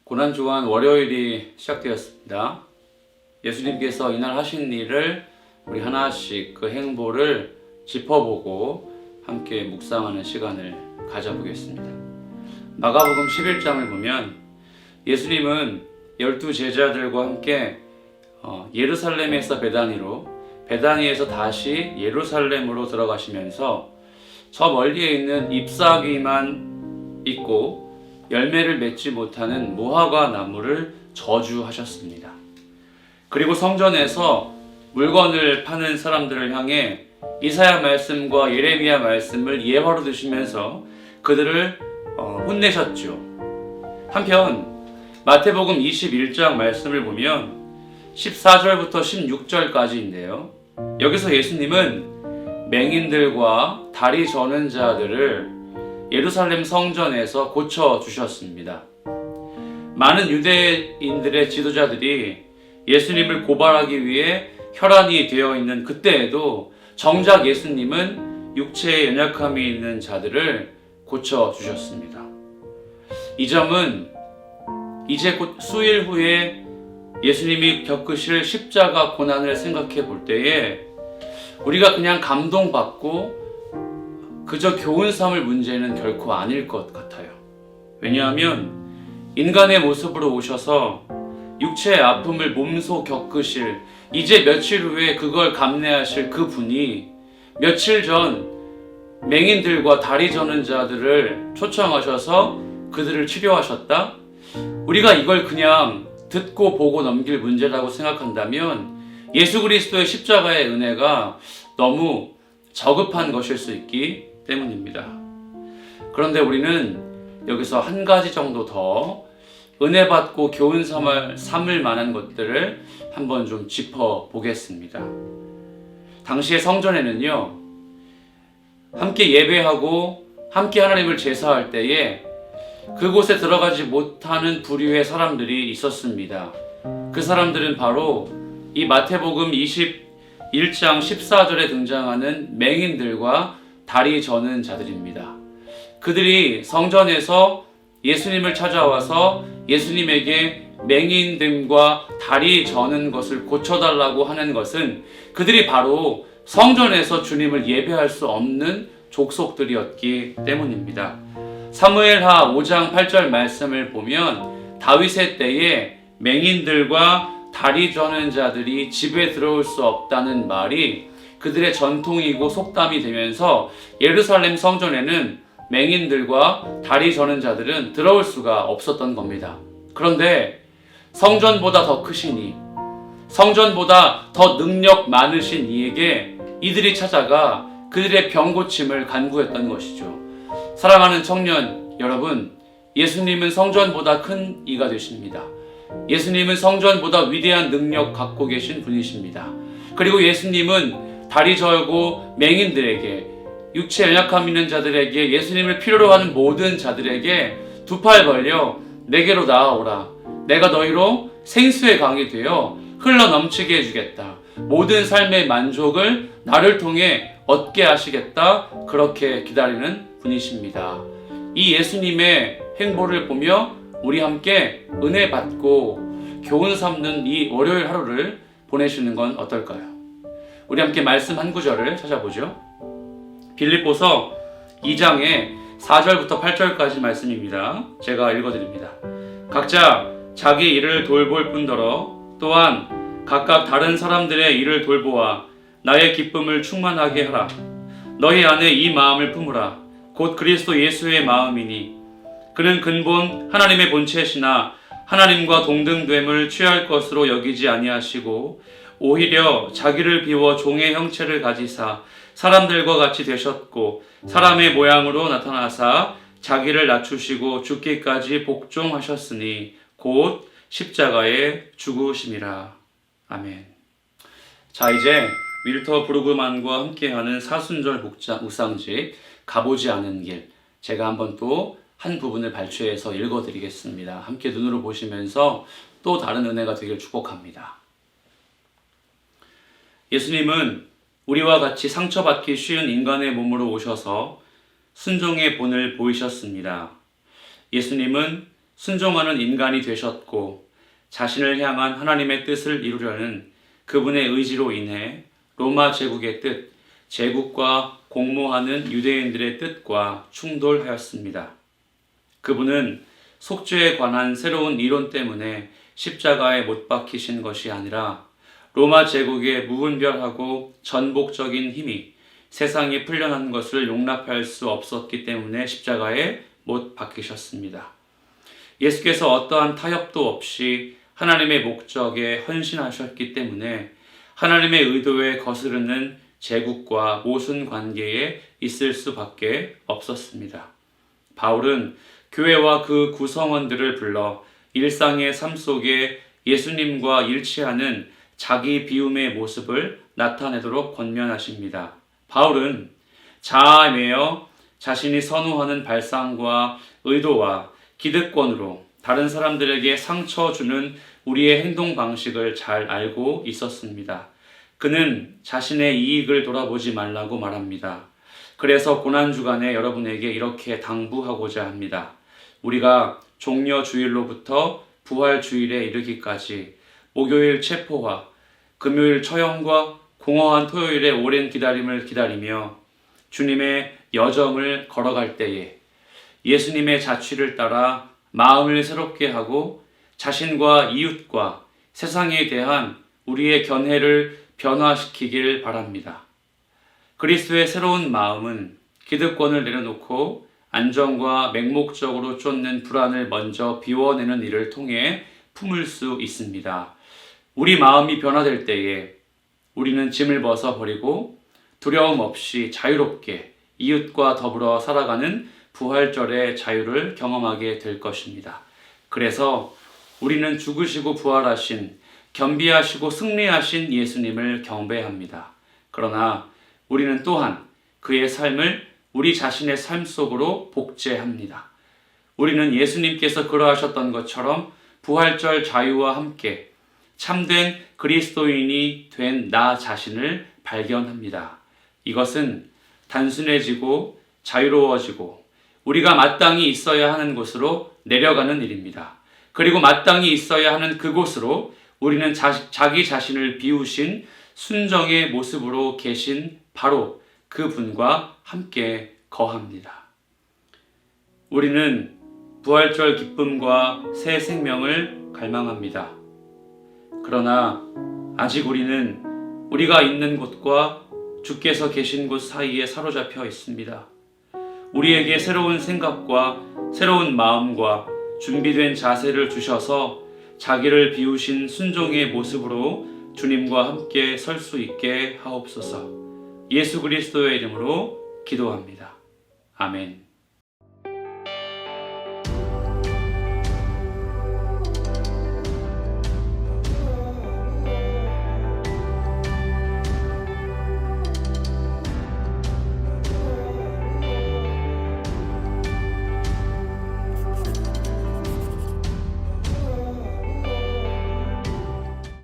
고난주간 월요일이 시작되었습니다. 예수님께서 이날 하신 일을 우리 하나씩 그 행보를 짚어보고 함께 묵상하는 시간을 가져보겠습니다. 마가복음 11장을 보면 예수님은 12제자들과 함께 예루살렘에서 베다니에서 다시 예루살렘으로 들어가시면서 저 멀리에 있는 잎사귀만 있고 열매를 맺지 못하는 무화과 나무를 저주하셨습니다. 그리고 성전에서 물건을 파는 사람들을 향해 이사야 말씀과 예레미야 말씀을 예화로 드시면서 그들을 혼내셨죠. 한편 마태복음 21장 말씀을 보면 14절부터 16절까지인데요. 여기서 예수님은 맹인들과 다리 저는 자들을 예루살렘 성전에서 고쳐주셨습니다. 많은 유대인들의 지도자들이 예수님을 고발하기 위해 혈안이 되어 있는 그때에도 정작 예수님은 육체에 연약함이 있는 자들을 고쳐주셨습니다. 이 점은 이제 곧 수일 후에 예수님이 겪으실 십자가 고난을 생각해 볼 때에 우리가 그냥 감동받고 그저 교훈 삼을 문제는 결코 아닐 것 같아요. 왜냐하면 인간의 모습으로 오셔서 육체의 아픔을 몸소 겪으실, 이제 며칠 후에 그걸 감내하실 그 분이 며칠 전 맹인들과 다리 저는 자들을 초청하셔서 그들을 치료하셨다? 우리가 이걸 그냥 듣고 보고 넘길 문제라고 생각한다면 예수 그리스도의 십자가의 은혜가 너무 저급한 것일 수 있기 때문입니다. 그런데 우리는 여기서 한 가지 정도 더 은혜 받고 교훈 삼을 만한 것들을 한번 좀 짚어보겠습니다. 당시의 성전에는요, 함께 예배하고 함께 하나님을 제사할 때에 그곳에 들어가지 못하는 부류의 사람들이 있었습니다. 그 사람들은 바로 이 마태복음 21장 14절에 등장하는 맹인들과 다리 저는 자들입니다. 그들이 성전에서 예수님을 찾아와서 예수님에게 맹인됨과 다리 저는 것을 고쳐달라고 하는 것은 그들이 바로 성전에서 주님을 예배할 수 없는 족속들이었기 때문입니다. 사무엘하 5장 8절 말씀을 보면 다윗의 때에 맹인들과 다리 저는 자들이 집에 들어올 수 없다는 말이 그들의 전통이고 속담이 되면서 예루살렘 성전에는 맹인들과 다리 저는 자들은 들어올 수가 없었던 겁니다. 그런데 성전보다 더 크시니, 성전보다 더 능력 많으신 이에게 이들이 찾아가 그들의 병 고침을 간구했던 것이죠. 사랑하는 청년 여러분, 예수님은 성전보다 큰 이가 되십니다. 예수님은 성전보다 위대한 능력 갖고 계신 분이십니다. 그리고 예수님은 다리 저고 맹인들에게, 육체 연약함 있는 자들에게, 예수님을 필요로 하는 모든 자들에게 두 팔 벌려 내게로 나아오라. 내가 너희로 생수의 강이 되어 흘러 넘치게 해주겠다. 모든 삶의 만족을 나를 통해 얻게 하시겠다. 그렇게 기다리는 분이십니다. 이 예수님의 행보를 보며 우리 함께 은혜 받고 교훈 삼는 이 월요일 하루를 보내시는 건 어떨까요? 우리 함께 말씀 한 구절을 찾아보죠. 빌립보서 2장의 4절부터 8절까지 말씀입니다. 제가 읽어드립니다. 각자 자기 일을 돌볼 뿐더러 또한 각각 다른 사람들의 일을 돌보아 나의 기쁨을 충만하게 하라. 너희 안에 이 마음을 품으라. 곧 그리스도 예수의 마음이니 그는 근본 하나님의 본체시나 하나님과 동등됨을 취할 것으로 여기지 아니하시고 오히려 자기를 비워 종의 형체를 가지사 사람들과 같이 되셨고 사람의 모양으로 나타나사 자기를 낮추시고 죽기까지 복종하셨으니 곧 십자가에 죽으심이라. 아멘. 자, 이제 윌터 브루그만과 함께하는 사순절 묵상집 가보지 않은 길, 제가 한번 또 한 부분을 발췌해서 읽어드리겠습니다. 함께 눈으로 보시면서 또 다른 은혜가 되길 축복합니다. 예수님은 우리와 같이 상처받기 쉬운 인간의 몸으로 오셔서 순종의 본을 보이셨습니다. 예수님은 순종하는 인간이 되셨고 자신을 향한 하나님의 뜻을 이루려는 그분의 의지로 인해 로마 제국의 뜻, 제국과 공모하는 유대인들의 뜻과 충돌하였습니다. 그분은 속죄에 관한 새로운 이론 때문에 십자가에 못 박히신 것이 아니라 로마 제국의 무분별하고 전복적인 힘이 세상에 풀려난 것을 용납할 수 없었기 때문에 십자가에 못 박히셨습니다. 예수께서 어떠한 타협도 없이 하나님의 목적에 헌신하셨기 때문에 하나님의 의도에 거스르는 제국과 모순 관계에 있을 수밖에 없었습니다. 바울은 교회와 그 구성원들을 불러 일상의 삶 속에 예수님과 일치하는 자기 비움의 모습을 나타내도록 권면하십니다. 바울은 자아에 매여 자신이 선호하는 발상과 의도와 기득권으로 다른 사람들에게 상처 주는 우리의 행동 방식을 잘 알고 있었습니다. 그는 자신의 이익을 돌아보지 말라고 말합니다. 그래서 고난주간에 여러분에게 이렇게 당부하고자 합니다. 우리가 종려주일로부터 부활주일에 이르기까지 목요일 체포와 금요일 처형과 공허한 토요일의 오랜 기다림을 기다리며 주님의 여정을 걸어갈 때에 예수님의 자취를 따라 마음을 새롭게 하고 자신과 이웃과 세상에 대한 우리의 견해를 변화시키길 바랍니다. 그리스도의 새로운 마음은 기득권을 내려놓고 안정과 맹목적으로 쫓는 불안을 먼저 비워내는 일을 통해 품을 수 있습니다. 우리 마음이 변화될 때에 우리는 짐을 벗어버리고 두려움 없이 자유롭게 이웃과 더불어 살아가는 부활절의 자유를 경험하게 될 것입니다. 그래서 우리는 죽으시고 부활하신 겸비하시고 승리하신 예수님을 경배합니다. 그러나 우리는 또한 그의 삶을 우리 자신의 삶 속으로 복제합니다. 우리는 예수님께서 그러하셨던 것처럼 부활절 자유와 함께 참된 그리스도인이 된 나 자신을 발견합니다. 이것은 단순해지고 자유로워지고 우리가 마땅히 있어야 하는 곳으로 내려가는 일입니다. 그리고 마땅히 있어야 하는 그곳으로 우리는 자기 자신을 비우신 순정의 모습으로 계신 바로 그분과 함께 거합니다. 우리는 부활절 기쁨과 새 생명을 갈망합니다. 그러나 아직 우리는 우리가 있는 곳과 주께서 계신 곳 사이에 사로잡혀 있습니다. 우리에게 새로운 생각과 새로운 마음과 준비된 자세를 주셔서 자기를 비우신 순종의 모습으로 주님과 함께 설 수 있게 하옵소서. 예수 그리스도의 이름으로 기도합니다. 아멘.